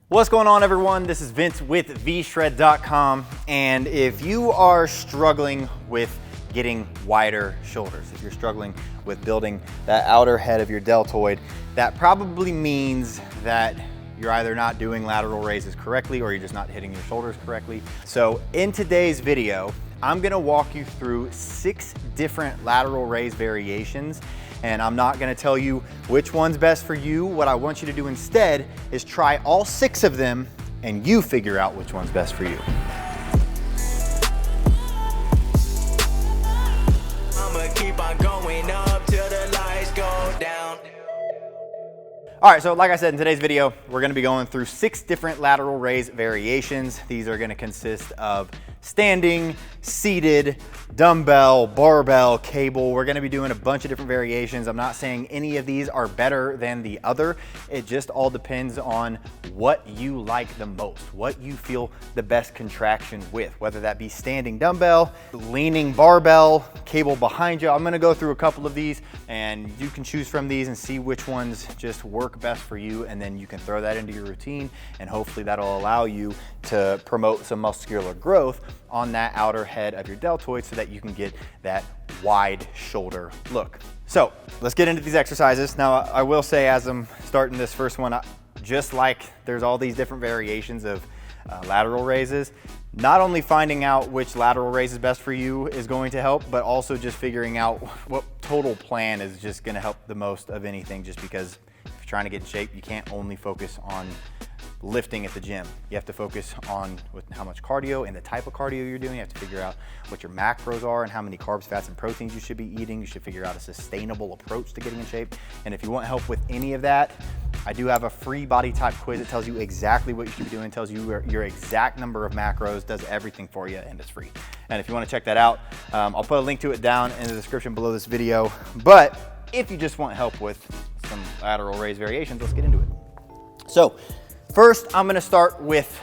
What's going on, everyone? This is Vince with VShred.com, and if you are struggling with getting wider shoulders, if you're struggling with building that outer head of your deltoid, that probably means that you're either not doing lateral raises correctly or you're just not hitting your shoulders correctly. So in today's video, I'm gonna walk you through 6 different lateral raise variations, and I'm not gonna tell you which one's best for you. What I want you to do instead is try all 6 of them and you figure out which one's best for you. I'ma keep on going up till the lights go down. All right, so like I said, in today's video, we're gonna be going through 6 different lateral raise variations. These are gonna consist of standing, seated, dumbbell, barbell, cable. We're gonna be doing a bunch of different variations. I'm not saying any of these are better than the other. It just all depends on what you like the most, what you feel the best contraction with, whether that be standing dumbbell, leaning barbell, cable behind you. I'm gonna go through a couple of these and you can choose from these and see which ones just work best for you, and then you can throw that into your routine, and hopefully that'll allow you to promote some muscular growth on that outer head of your deltoid so that you can get that wide shoulder look. So let's get into these exercises. Now I will say, as I'm starting this first one, just like there's all these different variations of lateral raises, not only finding out which lateral raise is best for you is going to help, but also just figuring out what total plan is just gonna help the most of anything, just because if you're trying to get in shape, you can't only focus on lifting at the gym. You have to focus on with how much cardio and the type of cardio you're doing. You have to figure out what your macros are and how many carbs, fats, and proteins you should be eating. You should figure out a sustainable approach to getting in shape. And if you want help with any of that, I do have a free body type quiz that tells you exactly what you should be doing, tells you your exact number of macros, does everything for you, and it's free. And if you want to check that out, I'll put a link to it down in the description below this video. But if you just want help with some lateral raise variations, let's get into it. So first, I'm gonna start with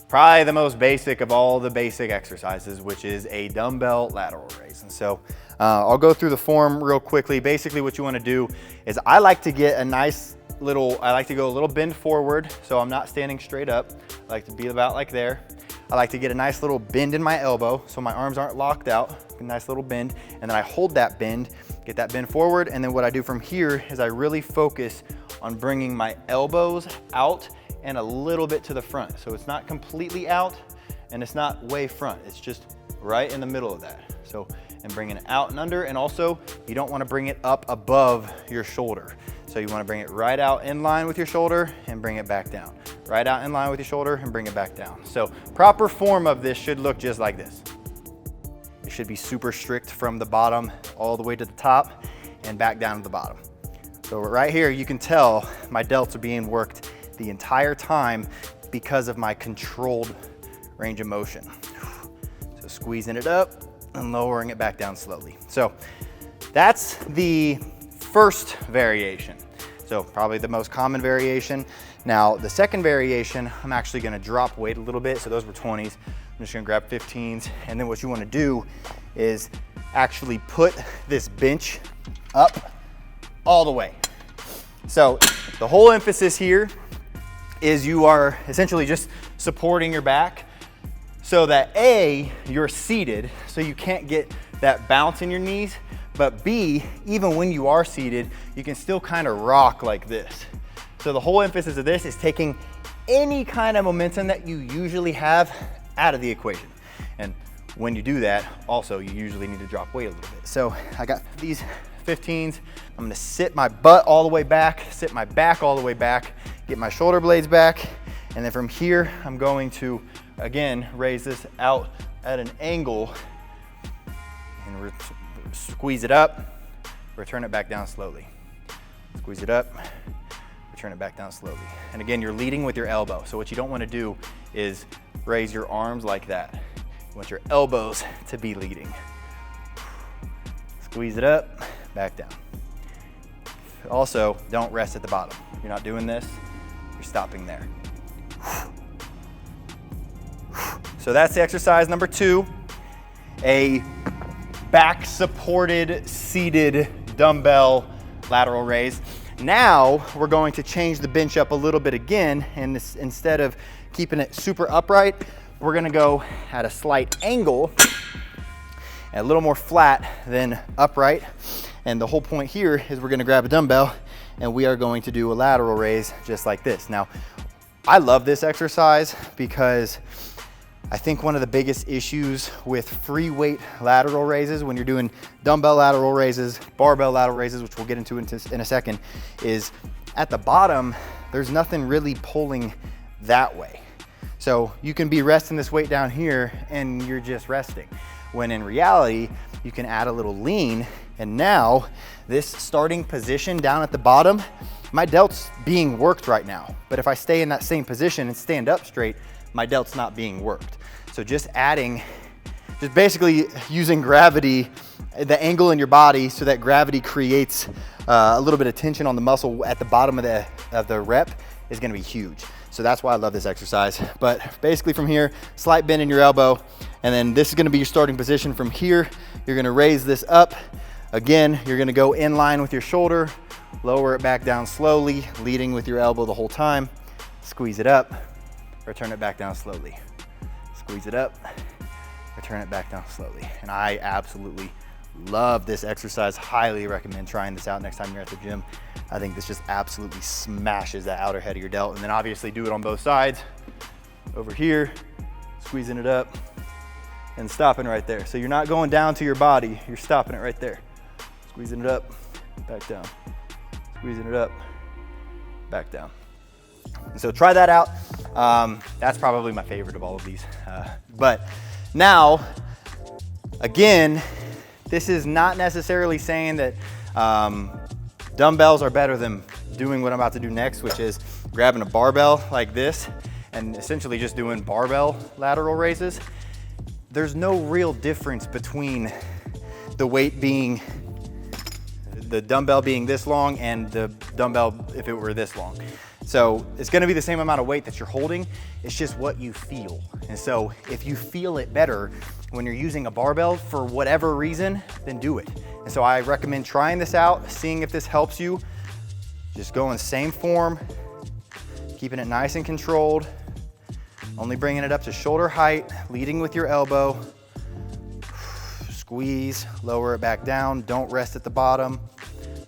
probably the most basic of all the basic exercises, which is a dumbbell lateral raise. And so I'll go through the form real quickly. Basically what you wanna do is, I like to get a nice little, I like to go a little bend forward, so I'm not standing straight up. I like to be about like there. I like to get a nice little bend in my elbow so my arms aren't locked out, a nice little bend, and then I hold that bend, get that bend forward, and then what I do from here is I really focus on bringing my elbows out and a little bit to the front. So it's not completely out and it's not way front. It's just right in the middle of that. So, and bringing it out and under, and also you don't want to bring it up above your shoulder. So you want to bring it right out in line with your shoulder and bring it back down. Right out in line with your shoulder and bring it back down. So proper form of this should look just like this. It should be super strict from the bottom all the way to the top and back down to the bottom. So right here, you can tell my delts are being worked the entire time because of my controlled range of motion. So squeezing it up and lowering it back down slowly. So that's the first variation. So probably the most common variation. Now the second variation, I'm actually gonna drop weight a little bit. So those were 20s. I'm just gonna grab 15s. And then what you wanna do is actually put this bench up all the way. So the whole emphasis here is you are essentially just supporting your back so that A, you're seated, so you can't get that bounce in your knees, but B, even when you are seated, you can still kind of rock like this. So the whole emphasis of this is taking any kind of momentum that you usually have out of the equation. And when you do that, also, you usually need to drop weight a little bit. So I got these 15s. I'm gonna sit my butt all the way back, sit my back all the way back, get my shoulder blades back, and then from here, I'm going to, again, raise this out at an angle and squeeze it up, return it back down slowly. Squeeze it up, return it back down slowly. And again, you're leading with your elbow. So what you don't wanna do is raise your arms like that. You want your elbows to be leading. Squeeze it up, back down. Also, don't rest at the bottom. You're not doing this, you're stopping there. So that's the exercise number 2, a back supported seated dumbbell lateral raise. Now we're going to change the bench up a little bit again, and this, instead of keeping it super upright, we're gonna go at a slight angle, a little more flat than upright. And the whole point here is we're gonna grab a dumbbell and we are going to do a lateral raise just like this. Now, I love this exercise because I think one of the biggest issues with free weight lateral raises, when you're doing dumbbell lateral raises, barbell lateral raises, which we'll get into in a second, is at the bottom, there's nothing really pulling that way. So you can be resting this weight down here and you're just resting. When in reality, you can add a little lean, and now this starting position down at the bottom, my delt's being worked right now. But if I stay in that same position and stand up straight, my delt's not being worked. So just basically using gravity, the angle in your body, so that gravity creates a little bit of tension on the muscle at the bottom of the rep is gonna be huge. So that's why I love this exercise. But basically from here, slight bend in your elbow, and then this is gonna be your starting position. From here, you're gonna raise this up. Again, you're gonna go in line with your shoulder, lower it back down slowly, leading with your elbow the whole time. Squeeze it up, return it back down slowly. Squeeze it up, return it back down slowly. And I absolutely love this exercise. Highly recommend trying this out next time you're at the gym. I think this just absolutely smashes that outer head of your delt. And then obviously do it on both sides. Over here, squeezing it up and stopping right there. So you're not going down to your body, you're stopping it right there. Squeezing it up, back down. Squeezing it up, back down. And so try that out. That's probably my favorite of all of these. But now, again, this is not necessarily saying that dumbbells are better than doing what I'm about to do next, which is grabbing a barbell like this and essentially just doing barbell lateral raises. There's no real difference between the weight being, the dumbbell being this long and the dumbbell if it were this long. So it's gonna be the same amount of weight that you're holding, it's just what you feel. And so if you feel it better when you're using a barbell for whatever reason, then do it. And so I recommend trying this out, seeing if this helps you. Just go in the same form, keeping it nice and controlled, only bringing it up to shoulder height, leading with your elbow. Squeeze, lower it back down, don't rest at the bottom.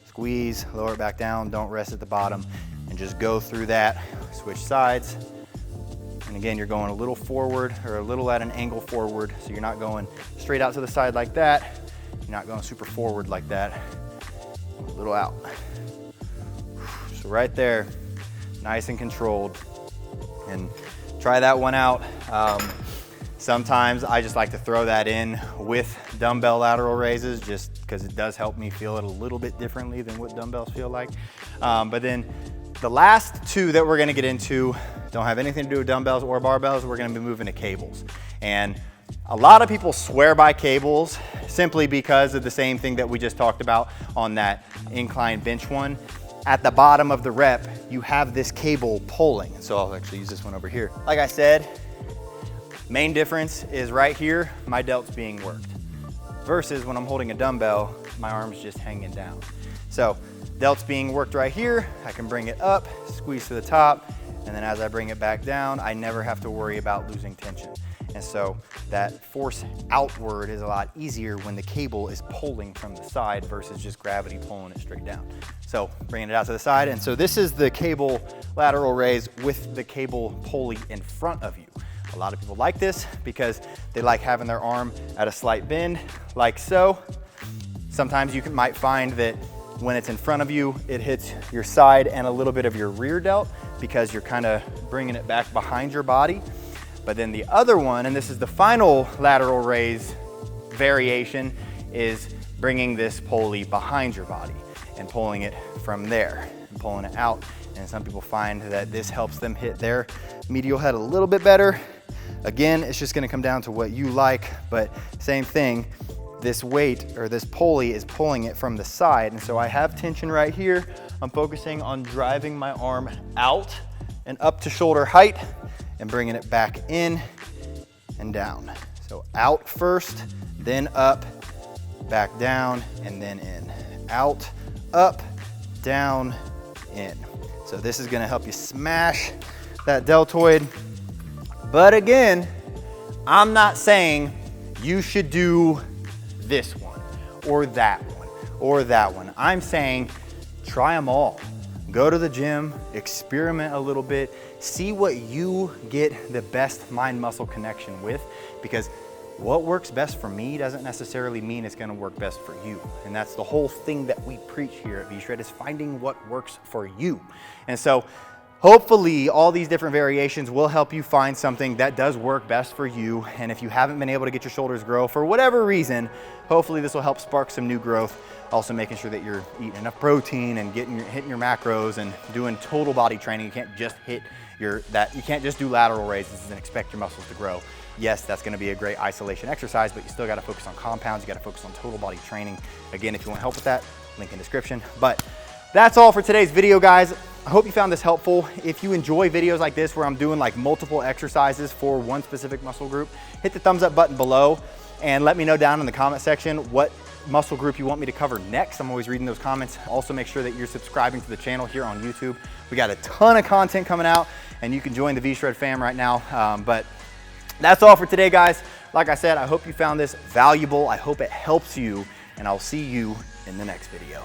Squeeze, lower it back down, don't rest at the bottom. And just go through that, switch sides. And again, you're going a little forward or a little at an angle forward. So you're not going straight out to the side like that. You're not going super forward like that. A little out. So right there, nice and controlled. And try that one out. Sometimes I just like to throw that in with dumbbell lateral raises just because it does help me feel it a little bit differently than what dumbbells feel like. But then the last two that we're gonna get into don't have anything to do with dumbbells or barbells. We're gonna be moving to cables. And a lot of people swear by cables simply because of the same thing that we just talked about on that incline bench one. At the bottom of the rep, you have this cable pulling. So I'll actually use this one over here. Like I said, main difference is right here, my delt's being worked. Versus when I'm holding a dumbbell, my arm's just hanging down. So delt's being worked right here, I can bring it up, squeeze to the top, and then as I bring it back down, I never have to worry about losing tension. And so that force outward is a lot easier when the cable is pulling from the side versus just gravity pulling it straight down. So bringing it out to the side. And so this is the cable lateral raise with the cable pulley in front of you. A lot of people like this because they like having their arm at a slight bend, like so. Sometimes you might find that when it's in front of you, it hits your side and a little bit of your rear delt because you're kind of bringing it back behind your body. But then the other one, and this is the final lateral raise variation, is bringing this pulley behind your body and pulling it from there and pulling it out. And some people find that this helps them hit their medial head a little bit better. Again, it's just gonna come down to what you like, but same thing, this weight or this pulley is pulling it from the side. And so I have tension right here. I'm focusing on driving my arm out and up to shoulder height and bringing it back in and down. So out first, then up, back down, and then in. Out, up, down, in. So this is gonna help you smash that deltoid. But again, I'm not saying you should do this one or that one or that one. I'm saying try them all. Go to the gym, experiment a little bit, see what you get the best mind-muscle connection with, because what works best for me doesn't necessarily mean it's gonna work best for you. And that's the whole thing that we preach here at VShred, is finding what works for you. And so hopefully all these different variations will help you find something that does work best for you. And if you haven't been able to get your shoulders grow for whatever reason, hopefully this will help spark some new growth. Also making sure that you're eating enough protein and hitting your macros and doing total body training. You can't just hit you can't just do lateral raises and expect your muscles to grow. Yes, that's gonna be a great isolation exercise, but you still gotta focus on compounds. You gotta focus on total body training. Again, if you want help with that, link in description. But that's all for today's video, guys. I hope you found this helpful. If you enjoy videos like this where I'm doing like multiple exercises for one specific muscle group, hit the thumbs up button below and let me know down in the comment section what muscle group you want me to cover next. I'm always reading those comments. Also make sure that you're subscribing to the channel here on YouTube. We got a ton of content coming out and you can join the VShred fam right now. But that's all for today, guys. Like I said, I hope you found this valuable. I hope it helps you, and I'll see you in the next video.